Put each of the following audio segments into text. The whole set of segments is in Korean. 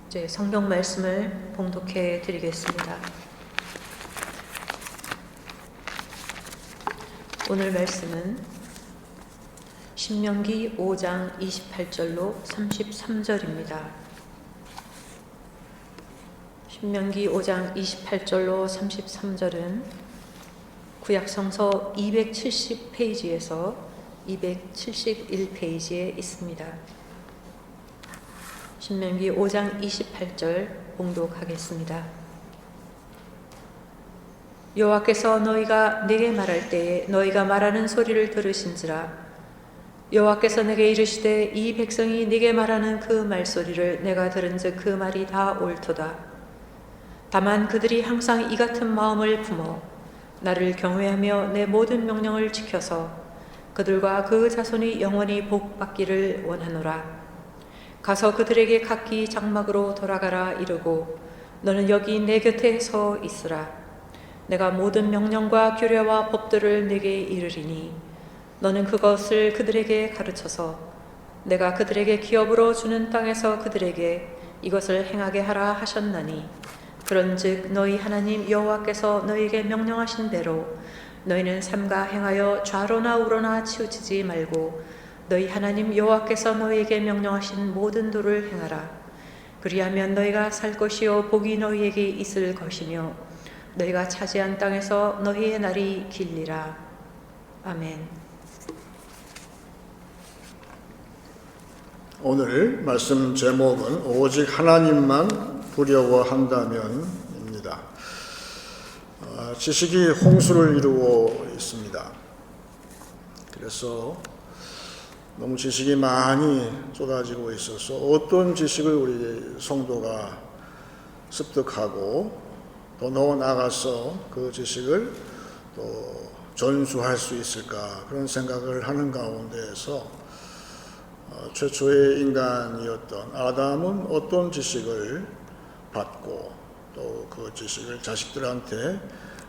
이제 성경 말씀을 봉독해 드리겠습니다. 오늘 말씀은 신명기 5장 28절로 33절입니다. 신명기 5장 28절로 33절은 구약성서 270페이지에서 271페이지에 있습니다. 신명기 5장 28절 봉독하겠습니다. 여호와께서 너희가 내게 말할 때에 너희가 말하는 소리를 들으신지라. 여호와께서 내게 이르시되 이 백성이 네게 말하는 그 말소리를 내가 들은즉 그 말이 다 옳도다. 다만 그들이 항상 이 같은 마음을 품어 나를 경외하며 내 모든 명령을 지켜서 그들과 그 자손이 영원히 복받기를 원하노라. 가서 그들에게 각기 장막으로 돌아가라 이르고 너는 여기 내 곁에 서 있으라. 내가 모든 명령과 규례와 법들을 네게 이르리니 너는 그것을 그들에게 가르쳐서 내가 그들에게 기업으로 주는 땅에서 그들에게 이것을 행하게 하라 하셨나니 그런즉 너희 하나님 여호와께서 너희에게 명령하신 대로 너희는 삼가 행하여 좌로나 우로나 치우치지 말고 너희 하나님 여호와께서 너희에게 명령하신 모든 도를 행하라. 그리하면 너희가 살 것이요 복이 너희에게 있을 것이며 너희가 차지한 땅에서 너희의 날이 길리라. 아멘. 오늘 말씀 제목은 오직 하나님만 두려워한다면입니다. 지식이 홍수를 이루고 있습니다. 그래서 너무 지식이 많이 쏟아지고 있어서 어떤 지식을 우리 성도가 습득하고 더 나아가서 그 지식을 또 전수할 수 있을까 그런 생각을 하는 가운데에서 최초의 인간이었던 아담은 어떤 지식을 받고 또 그 지식을 자식들한테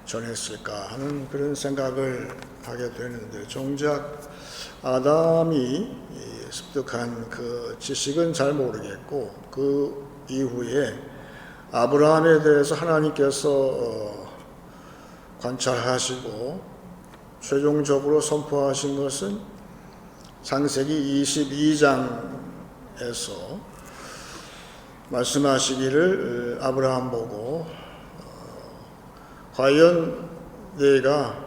전했을까 하는 그런 생각을 하게 되는데 정작 아담이 습득한 그 지식은 잘 모르겠고 그 이후에 아브라함에 대해서 하나님께서 관찰하시고 최종적으로 선포하신 것은 창세기 22장에서 말씀하시기를 아브라함 보고 과연 내가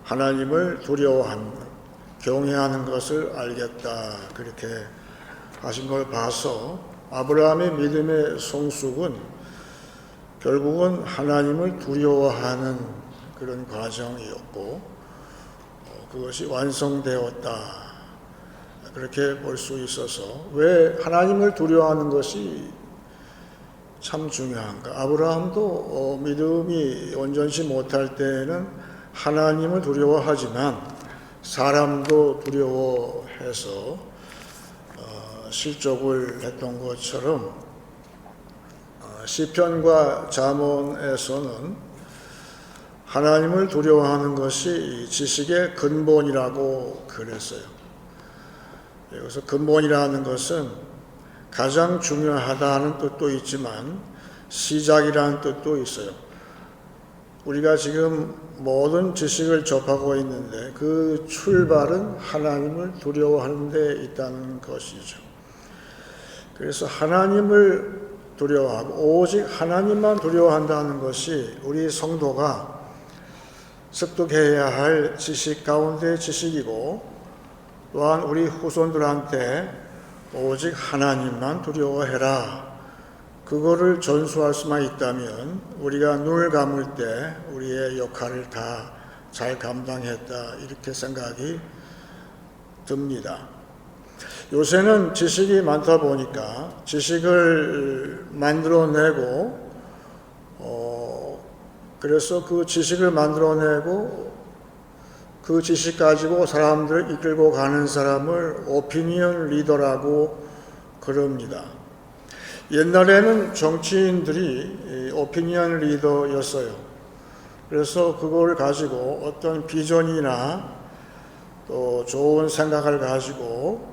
하나님을 경외하는 것을 알겠다 그렇게 하신 걸 봐서 아브라함의 믿음의 성숙은 결국은 하나님을 두려워하는 그런 과정이었고 그것이 완성되었다 그렇게 볼 수 있어서 왜 하나님을 두려워하는 것이 참 중요한가. 아브라함도 믿음이 온전치 못할 때는 하나님을 두려워하지만 사람도 두려워해서 실족을 했던 것처럼 시편과 잠언에서는 하나님을 두려워하는 것이 지식의 근본이라고 그랬어요. 여기서 근본이라는 것은 가장 중요하다는 뜻도 있지만 시작이라는 뜻도 있어요. 우리가 지금 모든 지식을 접하고 있는데 그 출발은 하나님을 두려워하는 데 있다는 것이죠. 그래서 하나님을 두려워하고 오직 하나님만 두려워한다는 것이 우리 성도가 습득해야 할 지식 가운데 지식이고 또한 우리 후손들한테 오직 하나님만 두려워해라. 그거를 전수할 수만 있다면 우리가 눈을 감을 때 우리의 역할을 다 잘 감당했다, 이렇게 생각이 듭니다. 요새는 지식이 많다 보니까 지식을 만들어내고 그래서 그 지식을 만들어내고 그 지식 가지고 사람들을 이끌고 가는 사람을 오피니언 리더라고 그럽니다. 옛날에는 정치인들이 오피니언 리더였어요. 그래서 그걸 가지고 어떤 비전이나 또 좋은 생각을 가지고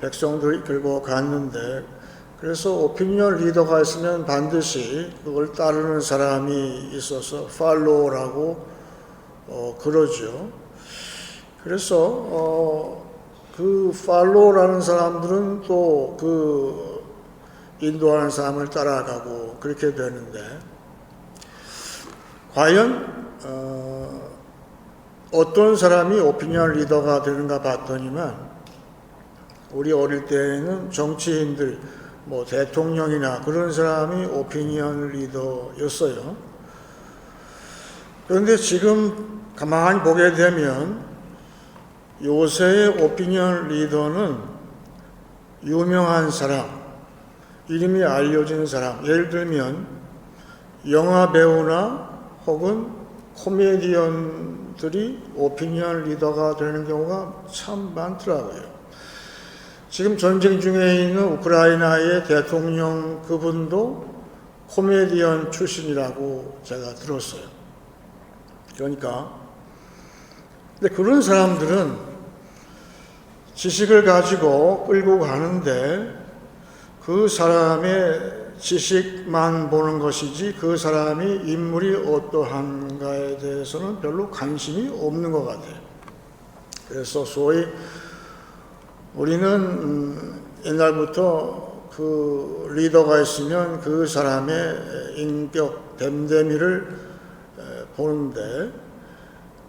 백성들을 이끌고 갔는데, 그래서 오피니언 리더가 있으면 반드시 그걸 따르는 사람이 있어서 팔로우라고 그러죠. 그래서 그 팔로우라는 사람들은 또 그 인도하는 사람을 따라가고 그렇게 되는데, 과연 어떤 사람이 오피니언 리더가 되는가 봤더니만, 우리 어릴 때에는 정치인들, 뭐 대통령이나 그런 사람이 오피니언 리더였어요. 그런데 지금 가만히 보게 되면 요새의 오피니언 리더는 유명한 사람, 이름이 알려진 사람, 예를 들면 영화 배우나 혹은 코미디언들이 오피니언 리더가 되는 경우가 참 많더라고요. 지금 전쟁 중에 있는 우크라이나의 대통령 그분도 코미디언 출신이라고 제가 들었어요. 그러니까 근데 그런 사람들은 지식을 가지고 끌고 가는데 그 사람의 지식만 보는 것이지 그 사람이 인물이 어떠한가에 대해서는 별로 관심이 없는 것 같아요. 그래서 소위 우리는 옛날부터 그 리더가 있으면 그 사람의 인격, 됨됨이를 보는데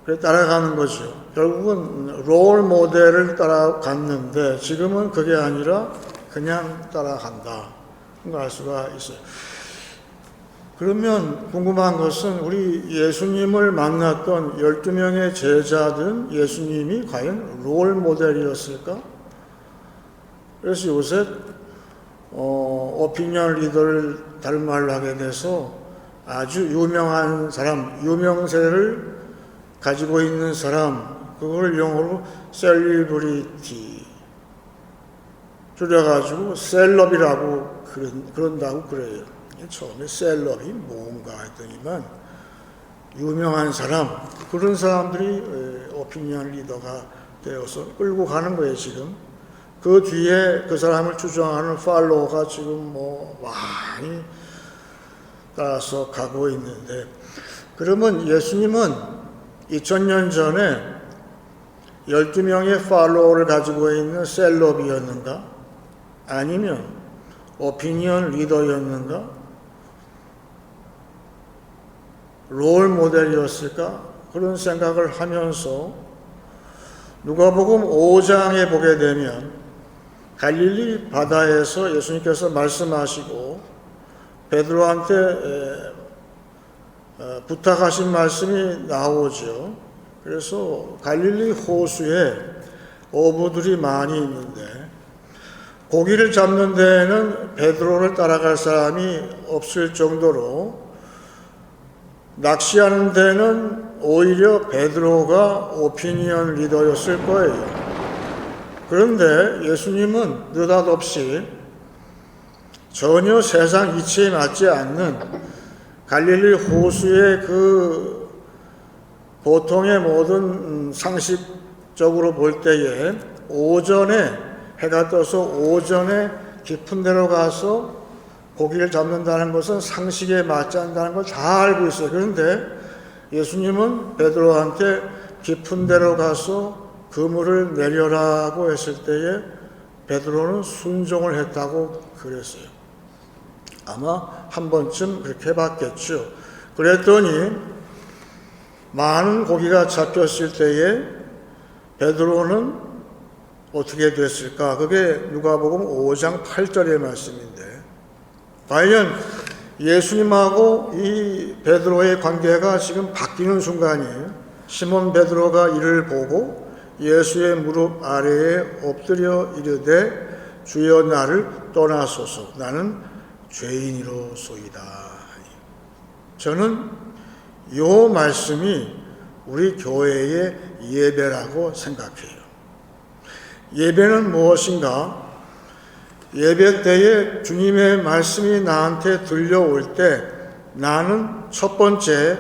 그래 따라가는 거죠. 결국은 롤 모델을 따라갔는데 지금은 그게 아니라 그냥 따라간다. 알 수가 있어요. 그러면 궁금한 것은 우리 예수님을 만났던 12명의 제자들은 예수님이 과연 롤 모델이었을까? 그래서 요새 오피니언 리더를 다른 말로 하게 돼서 아주 유명한 사람, 유명세를 가지고 있는 사람, 그걸 영어로 셀리브리티 줄여가지고 셀럽이라고 그런다고 그래요. 처음에 셀럽이 뭔가 했더니만 유명한 사람, 그런 사람들이 오피니언 리더가 되어서 끌고 가는 거예요. 지금 그 뒤에 그 사람을 추종하는 팔로워가 지금 뭐 많이 따라서 가고 있는데, 그러면 예수님은 2000년 전에 12명의 팔로워를 가지고 있는 셀럽이었는가? 아니면 오피니언 리더였는가? 롤 모델이었을까? 그런 생각을 하면서 누가복음 5장에 보게 되면 갈릴리 바다에서 예수님께서 말씀하시고 베드로한테 부탁하신 말씀이 나오죠. 그래서 갈릴리 호수에 어부들이 많이 있는데 고기를 잡는 데에는 베드로를 따라갈 사람이 없을 정도로 낚시하는 데는 오히려 베드로가 오피니언 리더였을 거예요. 그런데 예수님은 느닷없이 전혀 세상 이치에 맞지 않는 갈릴리 호수의 그 보통의 모든 상식적으로 볼 때에 오전에 해가 떠서 오전에 깊은 데로 가서 고기를 잡는다는 것은 상식에 맞지 않는다는 걸 다 알고 있어요. 그런데 예수님은 베드로한테 깊은 데로 가서 그물을 내려라고 했을 때에 베드로는 순종을 했다고 그랬어요. 아마 한 번쯤 그렇게 해봤겠죠. 그랬더니 많은 고기가 잡혔을 때에 베드로는 어떻게 됐을까? 그게 누가복음 5장 8절의 말씀인데, 과연 예수님하고 이 베드로의 관계가 지금 바뀌는 순간이에요. 시몬 베드로가 이를 보고 예수의 무릎 아래에 엎드려 이르되 주여 나를 떠나소서 나는 죄인이로소이다. 저는 이 말씀이 우리 교회의 예배라고 생각해요. 예배는 무엇인가? 예배 때에 주님의 말씀이 나한테 들려올 때 나는 첫 번째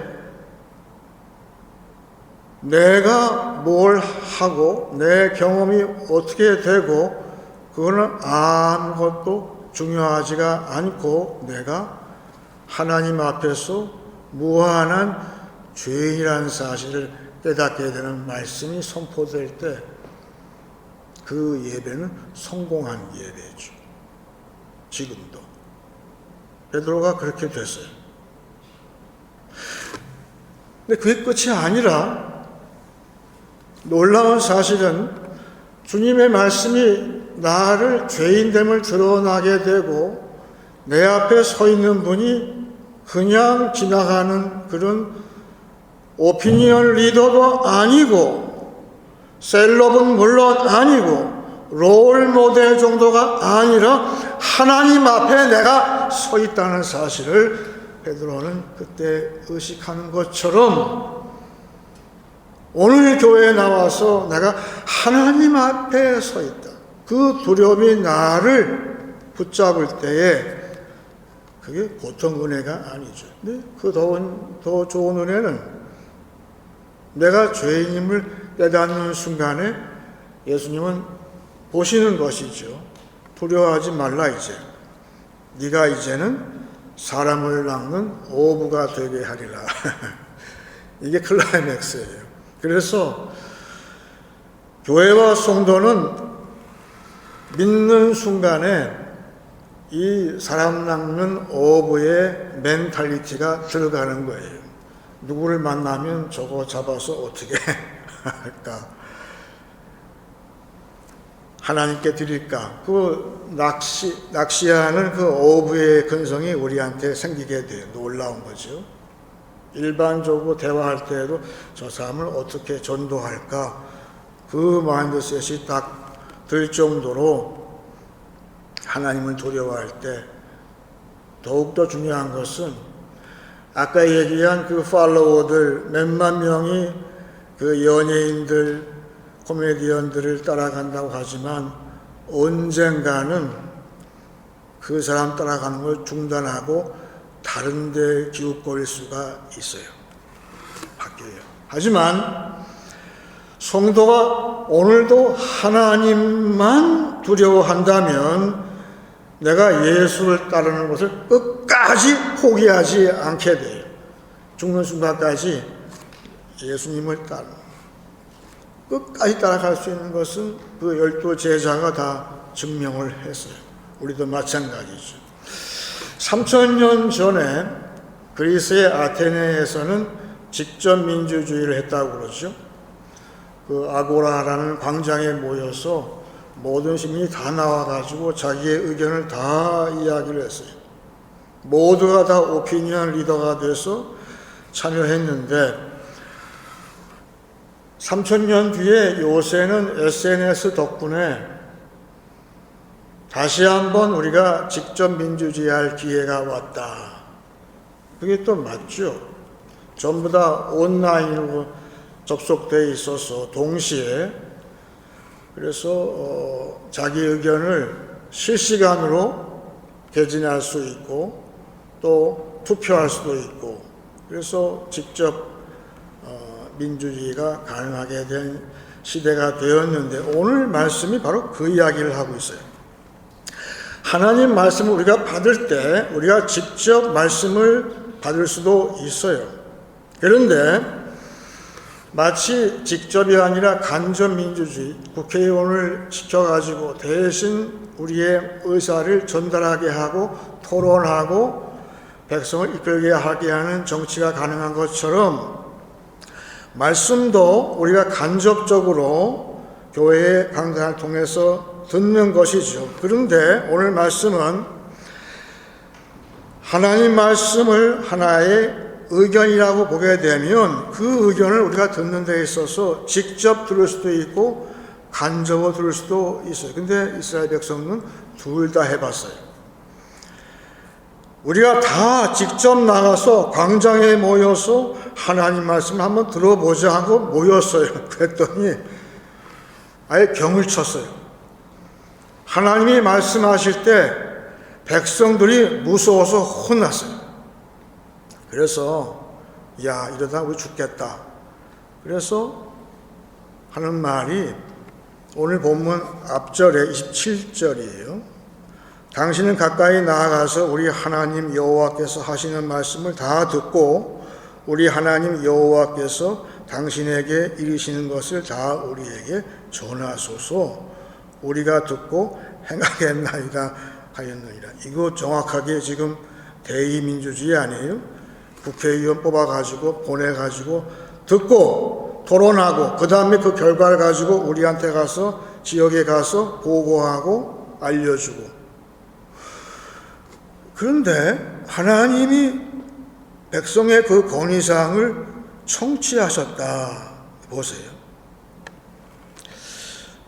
내가 뭘 하고 내 경험이 어떻게 되고 그거는 아무것도 중요하지가 않고 내가 하나님 앞에서 무한한 죄인이라는 사실을 깨닫게 되는 말씀이 선포될 때 그 예배는 성공한 예배죠. 지금도 베드로가 그렇게 됐어요. 근데 그게 끝이 아니라 놀라운 사실은 주님의 말씀이 나를 죄인됨을 드러나게 되고 내 앞에 서 있는 분이 그냥 지나가는 그런 오피니언 리더도 아니고 셀럽은 물론 아니고 롤 모델 정도가 아니라 하나님 앞에 내가 서 있다는 사실을 베드로는 그때 의식하는 것처럼 오늘 교회에 나와서 내가 하나님 앞에 서 있다. 그 두려움이 나를 붙잡을 때에 그게 보통 은혜가 아니죠. 근데 더 좋은 은혜는 내가 죄인임을 깨닫는 순간에 예수님은 보시는 것이죠. 두려워하지 말라 이제. 네가 이제는 사람을 낚는 어부가 되게 하리라. 이게 클라이맥스예요. 그래서 교회와 성도는 믿는 순간에 이 사람 낚는 어부의 멘탈리티가 들어가는 거예요. 누구를 만나면 저거 잡아서 어떻게 할까? 하나님께 드릴까? 그 낚시하는 그 어부의 근성이 우리한테 생기게 돼요. 놀라운 거죠. 일반적으로 대화할 때에도 저 사람을 어떻게 전도할까? 그 마인드셋이 딱 들 정도로 하나님을 두려워할 때 더욱더 중요한 것은 아까 얘기한 그 팔로워들 몇만 명이 그 연예인들, 코미디언들을 따라간다고 하지만 언젠가는 그 사람 따라가는 걸 중단하고 다른 데 기웃거릴 수가 있어요. 바뀌어요. 하지만 성도가 오늘도 하나님만 두려워한다면 내가 예수를 따르는 것을 끝까지 포기하지 않게 돼요. 죽는 순간까지 예수님을 따르는 끝까지 따라갈 수 있는 것은 그 12 제자가 다 증명을 했어요. 우리도 마찬가지죠. 3000년 전에 그리스의 아테네에서는 직접 민주주의를 했다고 그러죠. 그 아고라라는 광장에 모여서 모든 시민이 다 나와가지고 자기의 의견을 다 이야기를 했어요. 모두가 다 오피니언 리더가 돼서 참여했는데 3000년 뒤에 요새는 SNS 덕분에 다시 한번 우리가 직접 민주주의할 기회가 왔다. 그게 또 맞죠. 전부 다 온라인으로 접속되어 있어서 동시에 그래서 자기 의견을 실시간으로 개진할 수 있고 또 투표할 수도 있고 그래서 직접 민주주의가 가능하게 된 시대가 되었는데 오늘 말씀이 바로 그 이야기를 하고 있어요. 하나님 말씀을 우리가 받을 때 우리가 직접 말씀을 받을 수도 있어요. 그런데 마치 직접이 아니라 간접 민주주의, 국회의원을 시켜가지고 대신 우리의 의사를 전달하게 하고 토론하고 백성을 이끌게 하게 하는 정치가 가능한 것처럼 말씀도 우리가 간접적으로 교회의 강단을 통해서 듣는 것이죠. 그런데 오늘 말씀은 하나님 말씀을 하나의 의견이라고 보게 되면 그 의견을 우리가 듣는 데 있어서 직접 들을 수도 있고 간접으로 들을 수도 있어요. 근데 이스라엘 백성은 둘 다 해봤어요. 우리가 다 직접 나가서 광장에 모여서 하나님 말씀을 한번 들어보자 하고 모였어요. 그랬더니 아예 병을 쳤어요. 하나님이 말씀하실 때 백성들이 무서워서 혼났어요. 그래서 야, 이러다 우리 죽겠다. 그래서 하는 말이 오늘 본문 앞절에 27절이에요. 당신은 가까이 나아가서 우리 하나님 여호와께서 하시는 말씀을 다 듣고 우리 하나님 여호와께서 당신에게 이르시는 것을 다 우리에게 전하소서. 우리가 듣고 행하겠나이다 하였느니라. 이거 정확하게 지금 대의민주주의 아니에요? 국회의원 뽑아가지고 보내가지고 듣고 토론하고 그 다음에 그 결과를 가지고 우리한테 가서 지역에 가서 보고하고 알려주고. 그런데 하나님이 백성의 그 건의사항을 청취하셨다. 보세요.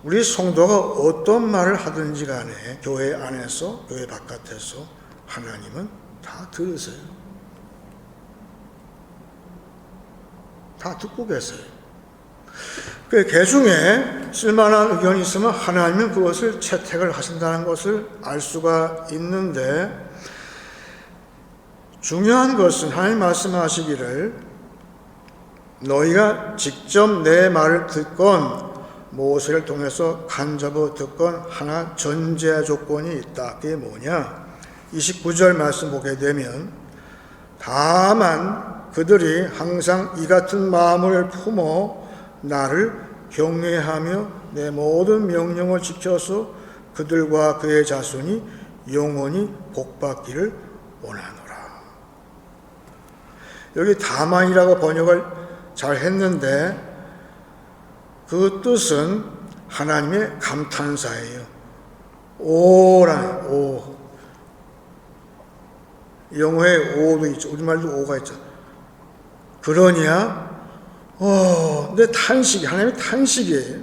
우리 성도가 어떤 말을 하든지 간에 교회 안에서 교회 바깥에서 하나님은 다 들으세요. 다 듣고 계세요. 그 개중에 쓸만한 의견이 있으면 하나님은 그것을 채택을 하신다는 것을 알 수가 있는데, 중요한 것은 하나님 말씀하시기를 너희가 직접 내 말을 듣건 모세를 통해서 간접으로 듣건 하나 전제 조건이 있다. 그게 뭐냐? 29절 말씀 보게 되면 다만 그들이 항상 이 같은 마음을 품어 나를 경외하며 내 모든 명령을 지켜서 그들과 그의 자손이 영원히 복받기를 원하노라. 여기 다만이라고 번역을 잘 했는데 그 뜻은 하나님의 감탄사예요. 오라는 오. 영어에 오도 있죠. 우리말도 오가 있죠. 그러냐? 근데 탄식이, 하나님의 탄식이에요.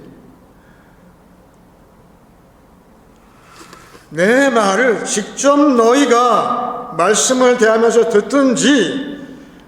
내 말을 직접 너희가 말씀을 대하면서 듣든지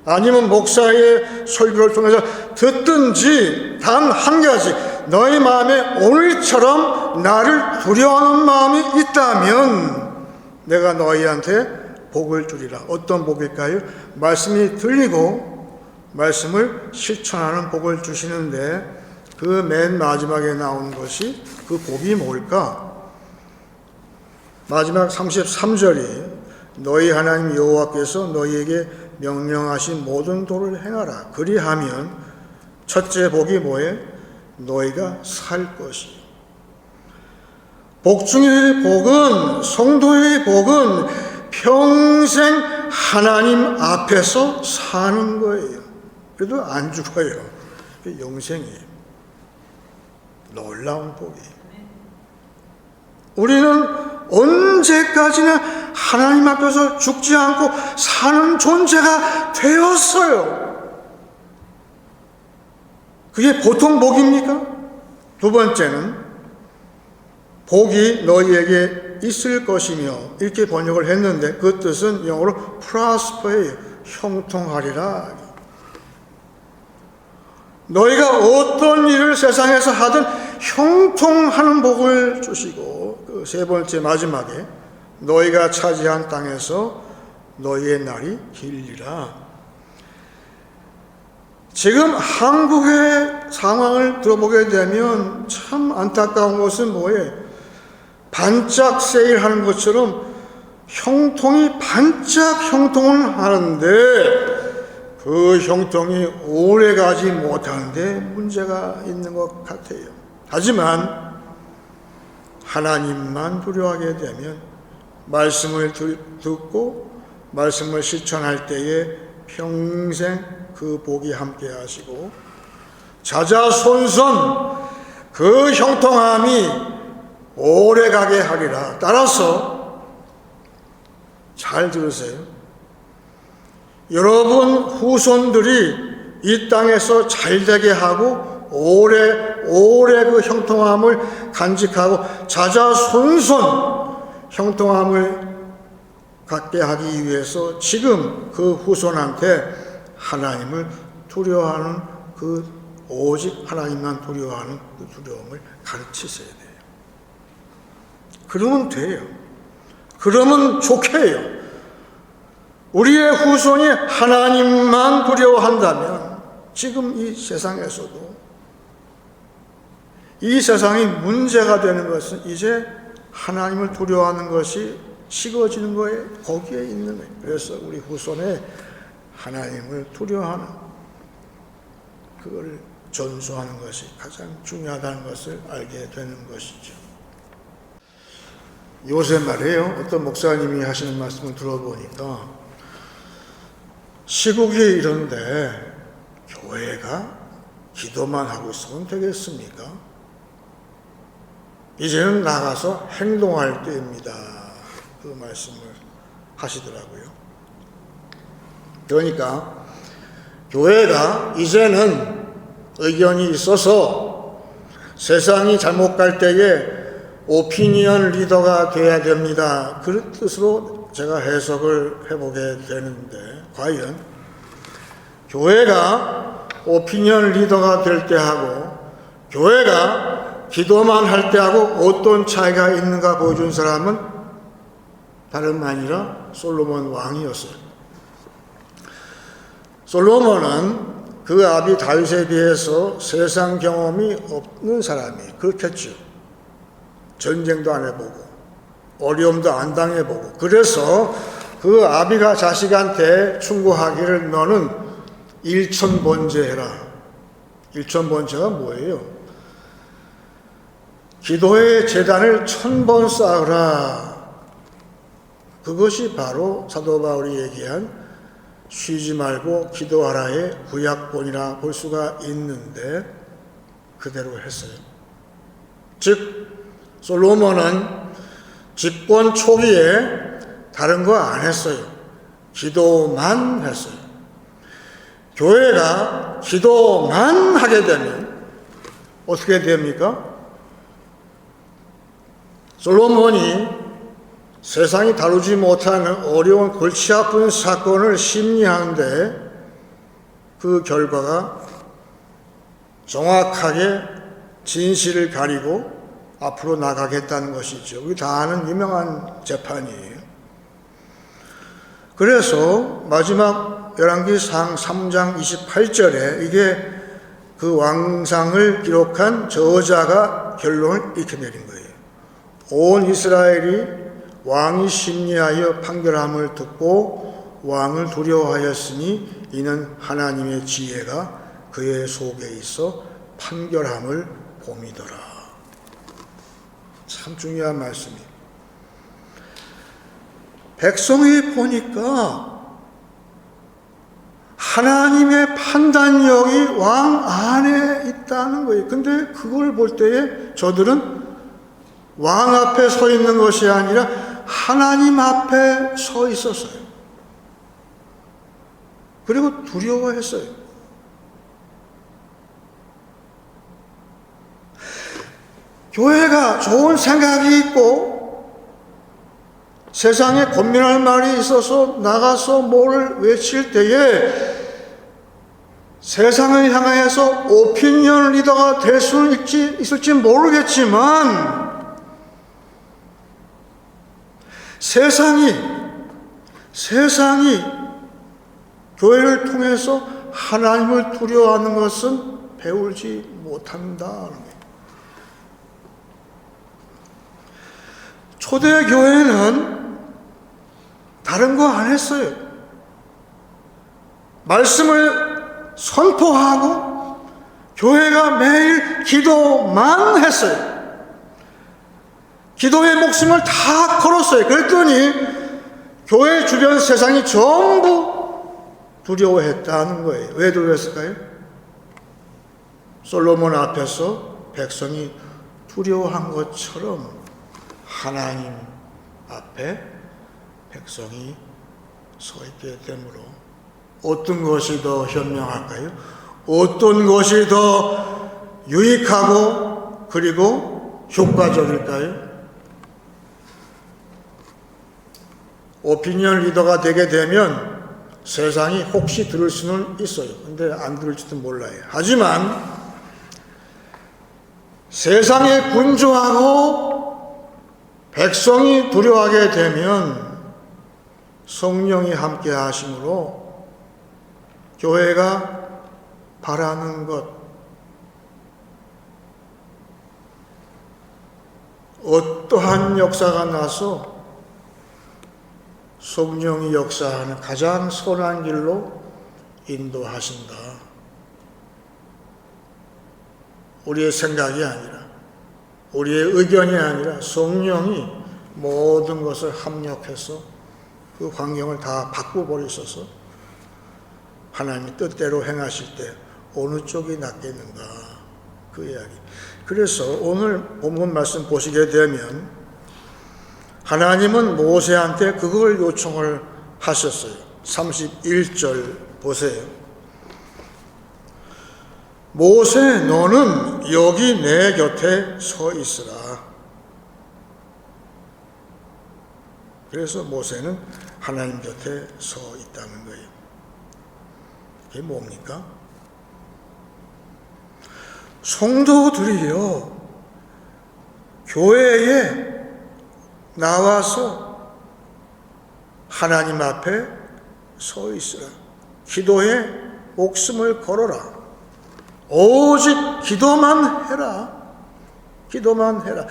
아니면 목사의 설교를 통해서 듣든지 단 한 가지, 너희 마음에 오늘처럼 나를 두려워하는 마음이 있다면 내가 너희한테 복을 주리라. 어떤 복일까요? 말씀이 들리고 말씀을 실천하는 복을 주시는데 그 맨 마지막에 나온 것이 그 복이 뭘까? 마지막 33절이 너희 하나님 여호와께서 너희에게 명령하신 모든 도를 행하라. 그리하면 첫째 복이 뭐예요? 너희가 살 것이. 복 중의 복은, 성도의 복은 평생 하나님 앞에서 사는 거예요. 그래도 안 죽어요. 영생이에요. 놀라운 복이에요. 우리는 언제까지나 하나님 앞에서 죽지 않고 사는 존재가 되었어요. 그게 보통 복입니까? 두 번째는 복이 너희에게 있을 것이며 이렇게 번역을 했는데 그 뜻은 영어로 prosper예요. 형통하리라. 너희가 어떤 일을 세상에서 하든 형통하는 복을 주시고 그 세 번째 마지막에 너희가 차지한 땅에서 너희의 날이 길리라. 지금 한국의 상황을 들어보게 되면 참 안타까운 것은 뭐예요? 반짝 세일하는 것처럼 형통이 반짝 형통을 하는데 그 형통이 오래가지 못하는데 문제가 있는 것 같아요. 하지만 하나님만 두려워하게 되면 말씀을 듣고 말씀을 실천할 때에 평생 그 복이 함께 하시고 자자손손 그 형통함이 오래가게 하리라. 따라서 잘 들으세요. 여러분 후손들이 이 땅에서 잘되게 하고 오래 그 형통함을 간직하고 자자손손 형통함을 갖게 하기 위해서 지금 그 후손한테 하나님을 두려워하는 오직 하나님만 두려워하는 그 두려움을 가르치셔야 돼요. 그러면 돼요. 그러면 좋게 해요. 우리의 후손이 하나님만 두려워한다면 지금 이 세상에서도 이 세상이 문제가 되는 것은 이제 하나님을 두려워하는 것이 식어지는 거예요. 거기에 있는 거예요. 그래서 우리 후손에 하나님을 두려워하는 그걸 전수하는 것이 가장 중요하다는 것을 알게 되는 것이죠. 요새 말이에요. 어떤 목사님이 하시는 말씀을 들어보니까 시국이 이런데 교회가 기도만 하고 있으면 되겠습니까? 이제는 나가서 행동할 때입니다. 그 말씀을 하시더라고요. 그러니까 교회가 이제는 의견이 있어서 세상이 잘못 갈 때에 오피니언 리더가 돼야 됩니다. 그런 뜻으로 제가 해석을 해보게 되는데 과연 교회가 오피니언 리더가 될 때하고 교회가 기도만 할 때하고 어떤 차이가 있는가 보여준 사람은 다름 아니라 솔로몬 왕이었어요. 솔로몬은 그 아비 다윗에 비해서 세상 경험이 없는 사람이 그렇겠죠. 전쟁도 안 해보고 어려움도 안 당해보고 그래서 그 아비가 자식한테 충고하기를 너는 일천번제해라. 일천번제가 뭐예요? 기도의 제단을 1000번 쌓으라. 그것이 바로 사도 바울이 얘기한 쉬지 말고 기도하라의 구약본이라 볼 수가 있는데 그대로 했어요. 즉 솔로몬은 집권 초기에 다른 거 안 했어요. 기도만 했어요. 교회가 기도만 하게 되면 어떻게 됩니까? 솔로몬이 세상이 다루지 못하는 어려운 골치 아픈 사건을 심리하는데 그 결과가 정확하게 진실을 가리고 앞으로 나가겠다는 것이죠. 우리 다 아는 유명한 재판이에요. 그래서 마지막 열왕기상 3장 28절에 이게 그 왕상을 기록한 저자가 결론을 이렇게 내린 거예요. 온 이스라엘이 왕이 심리하여 판결함을 듣고 왕을 두려워하였으니 이는 하나님의 지혜가 그의 속에 있어 판결함을 봄이더라. 참 중요한 말씀이에요. 백성이 보니까 하나님의 판단력이 왕 안에 있다는 거예요. 근데 그걸 볼 때에 저들은 왕 앞에 서 있는 것이 아니라 하나님 앞에 서 있었어요. 그리고 두려워했어요. 교회가 좋은 생각이 있고 세상에 권면할 말이 있어서 나가서 뭐를 외칠 때에 세상을 향해서 오피니언 리더가 될 수는 있을지 모르겠지만 세상이 교회를 통해서 하나님을 두려워하는 것은 배우지 못한다는 거예요. 초대교회는 다른 거 안 했어요. 말씀을 선포하고 교회가 매일 기도만 했어요. 기도의 목숨을 다 걸었어요. 그랬더니 교회 주변 세상이 전부 두려워했다는 거예요. 왜 두려웠을까요? 솔로몬 앞에서 백성이 두려워한 것처럼 하나님 앞에 백성이 서 있게 되므로 어떤 것이 더 현명할까요? 어떤 것이 더 유익하고 그리고 효과적일까요? 오피니언 리더가 되게 되면 세상이 혹시 들을 수는 있어요. 근데 안 들을지도 몰라요. 하지만 세상에 분주하고 백성이 두려워하게 되면 성령이 함께 하심으로 교회가 바라는 것, 어떠한 역사가 나서 성령이 역사하는 가장 선한 길로 인도하신다. 우리의 생각이 아니라, 우리의 의견이 아니라 성령이 모든 것을 합력해서 그 환경을 다 바꿔버리셔서 하나님의 뜻대로 행하실 때 어느 쪽이 낫겠는가, 그 이야기. 그래서 오늘 본문 말씀 보시게 되면 하나님은 모세한테 그걸 요청을 하셨어요. 31절 보세요. 모세, 너는 여기 내 곁에 서 있으라. 그래서 모세는 하나님 곁에 서 있다는 거예요. 이게 뭡니까? 성도들이요, 교회에 나와서 하나님 앞에 서 있으라. 기도에 목숨을 걸어라. 오직 기도만 해라. 기도만 해라.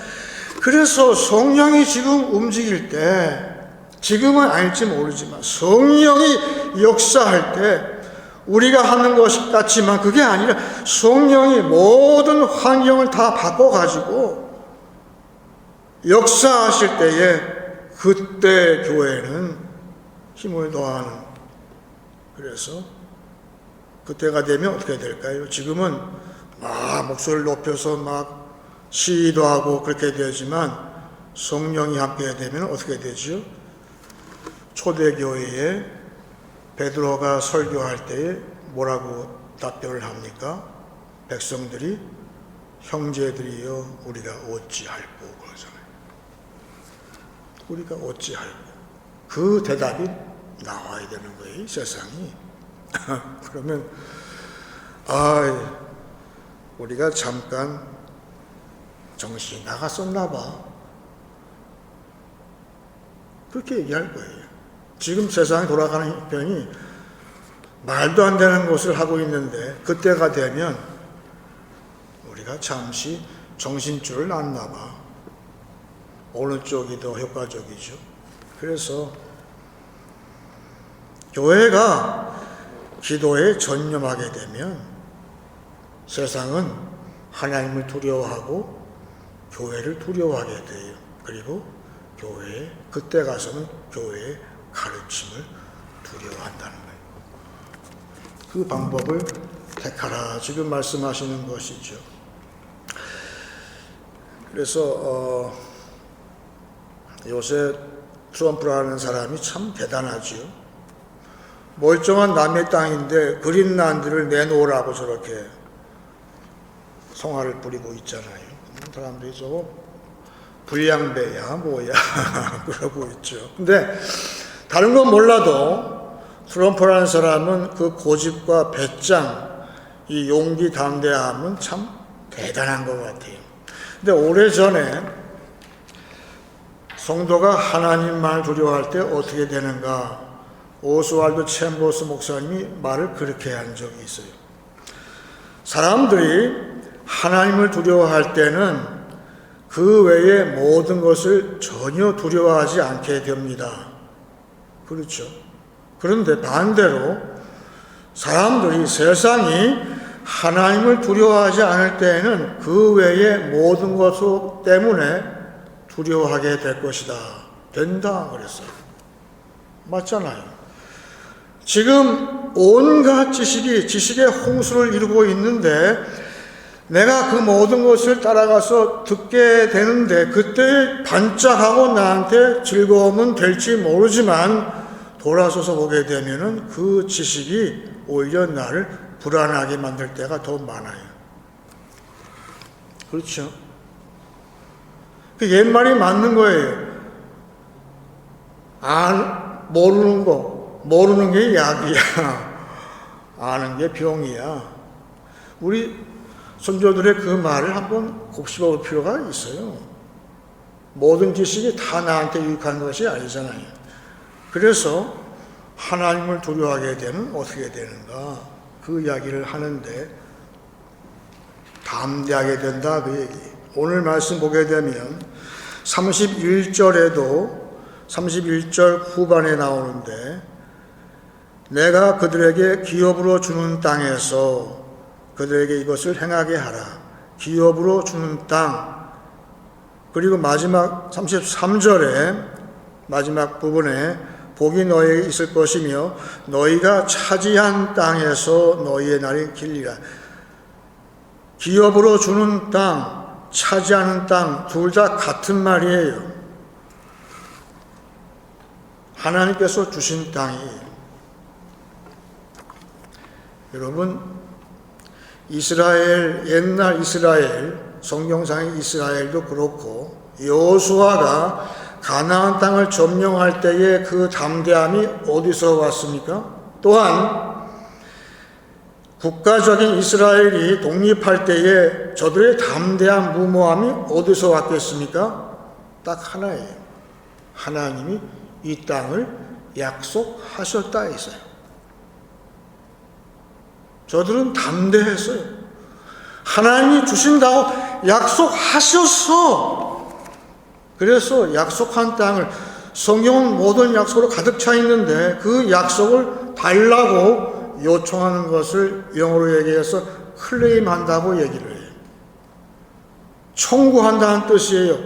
그래서 성령이 지금 움직일 때, 지금은 아닐지 모르지만 성령이 역사할 때 우리가 하는 것 같지만 그게 아니라 성령이 모든 환경을 다 바꿔가지고 역사하실 때에 그때 교회는 힘을 더하는, 그래서 그때가 되면 어떻게 될까요? 지금은 막 목소리를 높여서 막 시위도 하고 그렇게 되지만 성령이 함께 되면 어떻게 되죠? 초대교회에 베드로가 설교할 때에 뭐라고 답변을 합니까? 백성들이 형제들이여 우리가 어찌할꼬 그러잖아요. 우리가 어찌할꼬. 그 대답이 나와야 되는 거예요, 세상이. 그러면 우리가 잠깐 정신이 나갔었나 봐. 그렇게 얘기할 거예요. 지금 세상이 돌아가는 형편이 말도 안 되는 것을 하고 있는데 그때가 되면 우리가 잠시 정신줄을 놨나 봐. 어느 쪽이 더 효과적이죠. 그래서 교회가 기도에 전념하게 되면 세상은 하나님을 두려워하고 교회를 두려워하게 돼요. 그리고 교회에, 그때 가서는 교회의 가르침을 두려워한다는 거예요. 그 방법을 택하라. 지금 말씀하시는 것이죠. 그래서 요새 트럼프라는 사람이 참 대단하죠. 멀쩡한 남의 땅인데 그린란드를 내놓으라고 저렇게 성화를 부리고 있잖아요. 사람들이 저거 불량배야 뭐야 그러고 있죠. 근데 다른 건 몰라도 트럼프라는 사람은 그 고집과 배짱, 이 용기 담대함은 참 대단한 것 같아요. 근데 오래전에 성도가 하나님만 두려워할 때 어떻게 되는가, 오스왈드 챔버스 목사님이 말을 그렇게 한 적이 있어요. 사람들이 하나님을 두려워할 때는 그 외의 모든 것을 전혀 두려워하지 않게 됩니다. 그렇죠. 그런데 반대로 사람들이, 세상이 하나님을 두려워하지 않을 때에는 그 외의 모든 것 때문에 두려워하게 될 것이다. 된다 그랬어요. 맞잖아요. 지금 온갖 지식이 지식의 홍수를 이루고 있는데 내가 그 모든 것을 따라가서 듣게 되는데 그때 반짝하고 나한테 즐거움은 될지 모르지만 돌아서서 보게 되면은 그 지식이 오히려 나를 불안하게 만들 때가 더 많아요. 그렇죠? 그 옛말이 맞는 거예요. 모르는 게 약이야. 아는 게 병이야. 우리 선조들의 그 말을 한번 곱씹어 볼 필요가 있어요. 모든 지식이 다 나한테 유익한 것이 아니잖아요. 그래서 하나님을 두려워하게 되면 어떻게 되는가? 그 이야기를 하는데 담대하게 된다 그 얘기. 오늘 말씀 보게 되면 31절 후반에 나오는데 내가 그들에게 기업으로 주는 땅에서 그들에게 이것을 행하게 하라. 기업으로 주는 땅. 그리고 마지막 33절에 마지막 부분에 복이 너희에게 있을 것이며 너희가 차지한 땅에서 너희의 날이 길리라. 기업으로 주는 땅, 차지하는 땅 둘 다 같은 말이에요. 하나님께서 주신 땅이에요. 여러분 옛날 이스라엘, 성경상의 이스라엘도 그렇고 여호수아가 가나안 땅을 점령할 때의 그 담대함이 어디서 왔습니까? 또한 국가적인 이스라엘이 독립할 때에 저들의 담대한 무모함이 어디서 왔겠습니까? 딱 하나예요. 하나님이 이 땅을 약속하셨다 했어요. 저들은 담대했어요. 하나님이 주신다고 약속하셨어. 그래서 약속한 땅을, 성경은 모든 약속으로 가득 차 있는데 그 약속을 달라고 요청하는 것을 영어로 얘기해서 클레임한다고 얘기를 해요. 청구한다는 뜻이에요.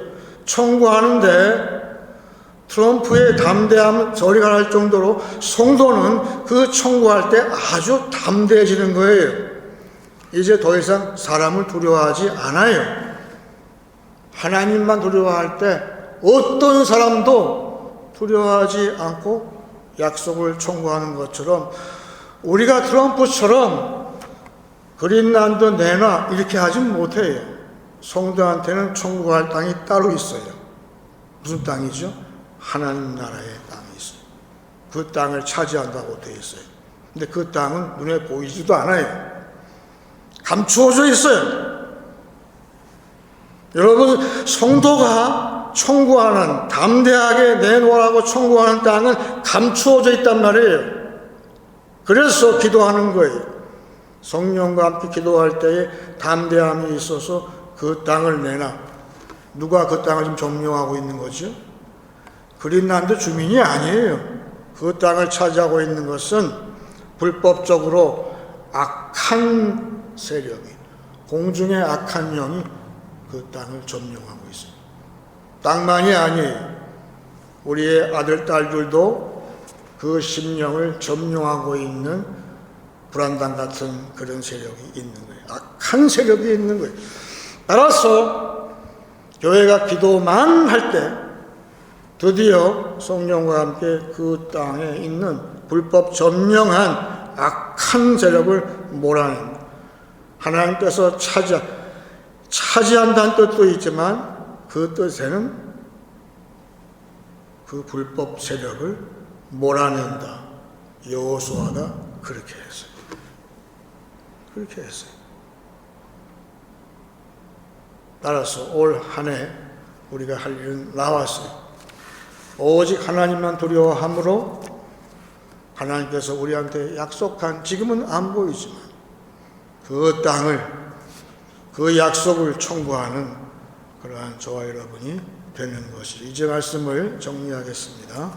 청구하는데 트럼프의 담대함을 저리가 할 정도로 성도는 그 청구할 때 아주 담대해지는 거예요. 이제 더 이상 사람을 두려워하지 않아요. 하나님만 두려워할 때 어떤 사람도 두려워하지 않고 약속을 청구하는 것처럼 우리가 트럼프처럼 그린란드 내놔 이렇게 하지 못해요. 성도한테는 청구할 땅이 따로 있어요. 무슨 땅이죠? 하나님 나라의 땅이 있어요. 그 땅을 차지한다고 되어 있어요. 근데 그 땅은 눈에 보이지도 않아요. 감추어져 있어요. 여러분, 성도가 청구하는, 담대하게 내놓으라고 청구하는 땅은 감추어져 있단 말이에요. 그래서 기도하는 거예요. 성령과 함께 기도할 때에 담대함이 있어서 그 땅을 내놔. 누가 그 땅을 지금 점령하고 있는 거죠? 그린란드 주민이 아니에요. 그 땅을 차지하고 있는 것은 불법적으로 악한 세력이, 공중의 악한 영이 그 땅을 점령하고 있어요. 땅만이 아니에요. 우리의 아들, 딸들도 그 심령을 점령하고 있는 불안당 같은 그런 세력이 있는 거예요. 악한 세력이 있는 거예요. 따라서 교회가 기도만 할 때 드디어 성령과 함께 그 땅에 있는 불법 점령한 악한 세력을 몰아냅니다. 하나님께서 차지한다는 뜻도 있지만 그 뜻에는 그 불법 세력을 몰아낸다. 여호수아가 그렇게 했어요. 그렇게 했어요. 따라서 올 한 해 우리가 할 일은 나왔어요. 오직 하나님만 두려워함으로 하나님께서 우리한테 약속한, 지금은 안 보이지만 그 땅을, 그 약속을 청구하는 그러한 저와 여러분이 되는 것이. 이제 말씀을 정리하겠습니다.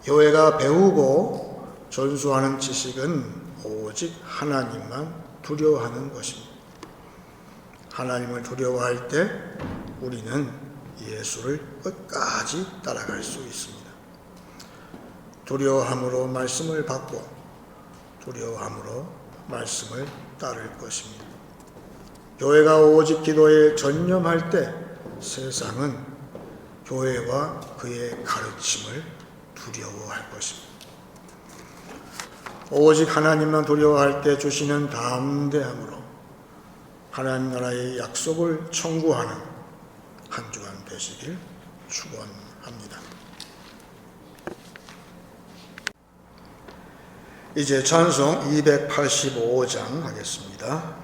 교회가 배우고 전수하는 지식은 오직 하나님만 두려워하는 것입니다. 하나님을 두려워할 때 우리는 예수를 끝까지 따라갈 수 있습니다. 두려워함으로 말씀을 받고 두려워함으로 말씀을 따를 것입니다. 교회가 오직 기도에 전념할 때 세상은 교회와 그의 가르침을 두려워할 것입니다. 오직 하나님만 두려워할 때 주시는 담대함으로 하나님 나라의 약속을 청구하는 한 주간 되시길 축원합니다. 이제 찬송 285장 하겠습니다.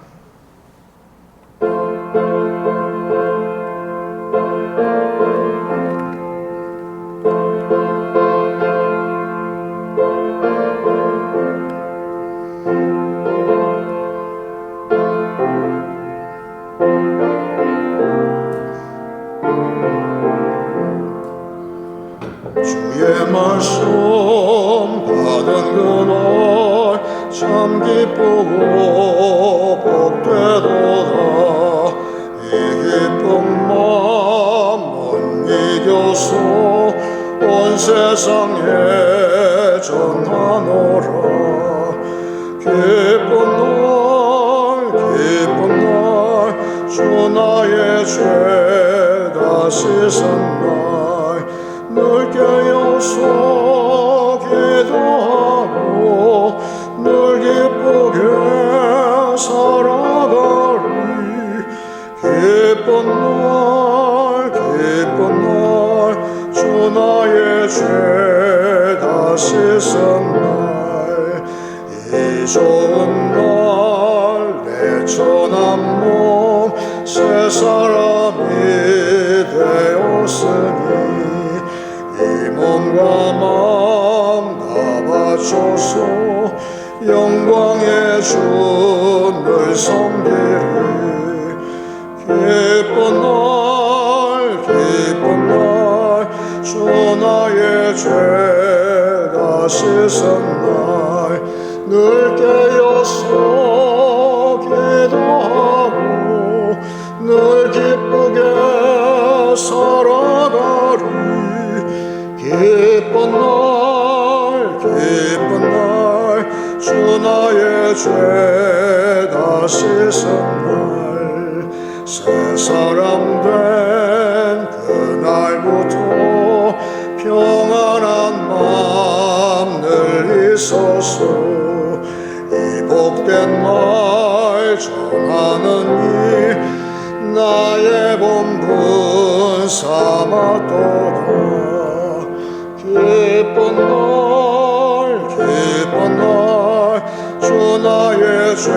주의 말씀 받은 그날 참 기쁘고 복되도다. 이 기쁜 마음 못 이겨서 온 세상에 전하노라. 기쁜 날 주 나의 죄 다 씻은 날 늘 깨어서 기도하고 늘 기쁘게 살아가리. 기쁜 날 주 나의 죄 다 씻은 날 이 좋은 날 내 천한 몸 새 사람이 되었으니 이 몸과 마음 다 바쳐서 영광의 주를 섬기리. 기쁜 날 주 나의 죄 다 씻은 날 늘 깨어서 기도하고 늘 기쁘게 살아가리. 기쁜 날 주 나의 죄 다 씻은 날 새 사람 된 그날부터 평안한 마음 늘 있어서 이 복된 말 전하는 일 나의 본분 삼았도다. 기쁜 날 주 나의 죄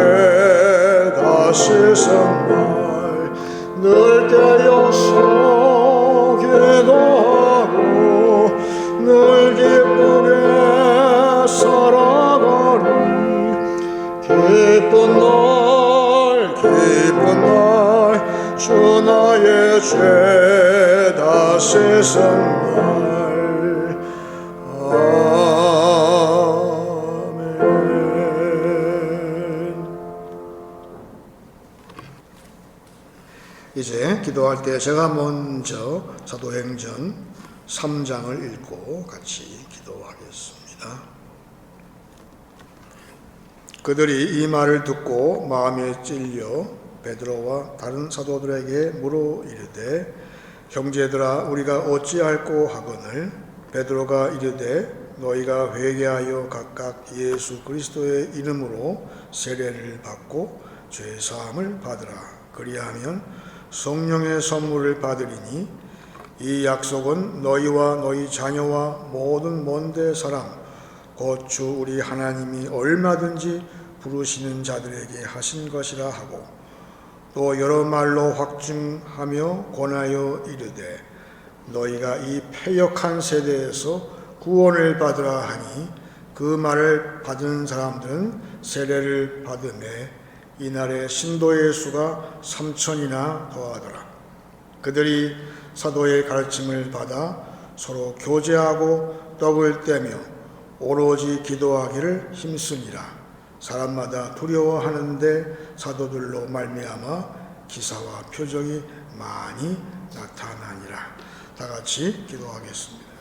다 씻은 날 늘 깨어서 기도하고 늘 기쁘게 살아가리. 기쁜 날 주 나의 죄 다 씻은 날. 아멘. 이제 기도할 때 제가 먼저 사도행전 3장을 읽고 같이 기도하겠습니다. 그들이 이 말을 듣고 마음에 찔려 베드로와 다른 사도들에게 물어 이르되 형제들아 우리가 어찌할꼬 하거늘. 베드로가 이르되 너희가 회개하여 각각 예수 그리스도의 이름으로 세례를 받고 죄 사함을 받으라. 그리하면 성령의 선물을 받으리니 이 약속은 너희와 너희 자녀와 모든 먼데 사람 곧 주 우리 하나님이 얼마든지 부르시는 자들에게 하신 것이라 하고 또 여러 말로 확증하며 권하여 이르되 너희가 이 패역한 세대에서 구원을 받으라 하니 그 말을 받은 사람들은 세례를 받음에 이날에 신도의 수가 3,000이나 더하더라. 그들이 사도의 가르침을 받아 서로 교제하고 떡을 떼며 오로지 기도하기를 힘쓰니라. 사람마다 두려워하는데 사도들로 말미암아 기사와 표적이 많이 나타나니라. 다 같이 기도하겠습니다.